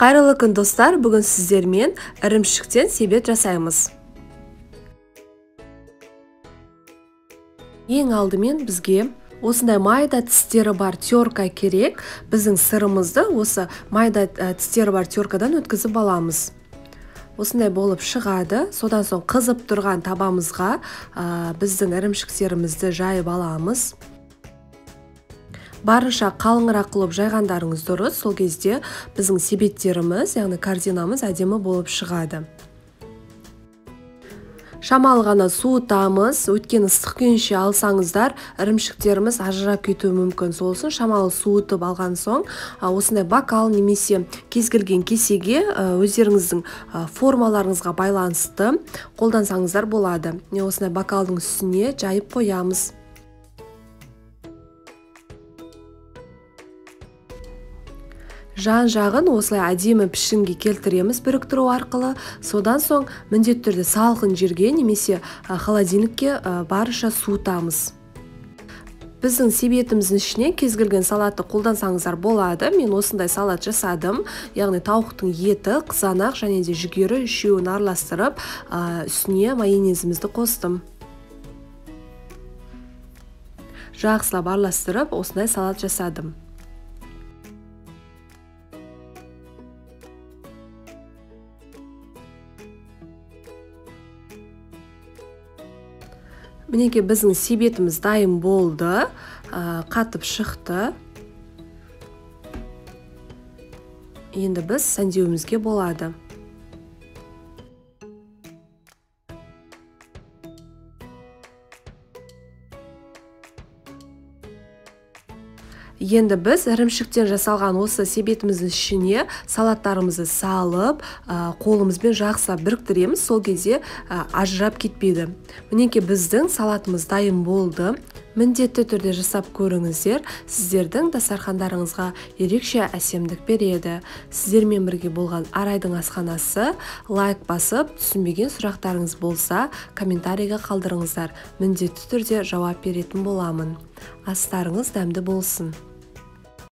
Қайырлы күн достар, бүгін сіздермен ірімшіктен себет жасаймыз. Ең алдымен бізге осындай майда тістері бар терка керек. Біздің сырымызды осы майда тістері бар теркадан өткізіп аламыз. Осындай болып шығады. Содан соң қызып тұрған табамызға біздің ірімшіктерімізді жайып аламыз. Барынша қалыңырақ қылып жайғандарыңыз дұрыс. Сол кезде біздің себеттеріміз, яғни кардинамыз әдемі болып шығады. Шамалы ғана суытамыз. Өткен ыстық күйінше алсаңыздар, ірімшіктеріміз ажырап кетуі мүмкін. Сол үшін шамалы суытып алған соң, осындай бокал немесе кез келген кесеге өздеріңіздің формаларыңызға байланысты қолдансаңыздар болады. Осындай бокалдың үстіне жайып қоямыз. Жан-жағын осылай әдемі пішінге келтіреміз біріктіру арқылы. Содан соң міндетті түрде салқын жерге немесе холодильникке барынша суытамыз. Біздің себетіміздің ішіне кез келген салатты қолдансаңыздар болады. Мен осындай салат жасадым. Яғни тауықтың еті, қызанақ және де жүгері үшеуін араластырып, үстіне майонезімізді қостым. Жақсылап араластырып, осындай салат жасадым. Мінеке біздің себетіміз дайын болды, қатып шықты. Енді біз сәндеуімізге болады. Енді біз ірімшіктен жасалған осы себетіміздің ішіне салаттарымызды салып, қолымызбен жақсылап біріктіреміз, сол кезде ажырап кетпейді. Мінеке біздің салатымыз дайын болды. Міндетті түрде жасап көріңіздер, сіздердің дастархандарыңызға ерекше әсемдік береді. Сіздермен бірге болған Арайдың асханасы. Лайк басып, түсінбеген сұрақтарыңыз болса, комментарийға қалдырыңыздар. Міндетті түрде жауап беретін боламын. Астарыңыз дәмді болсын.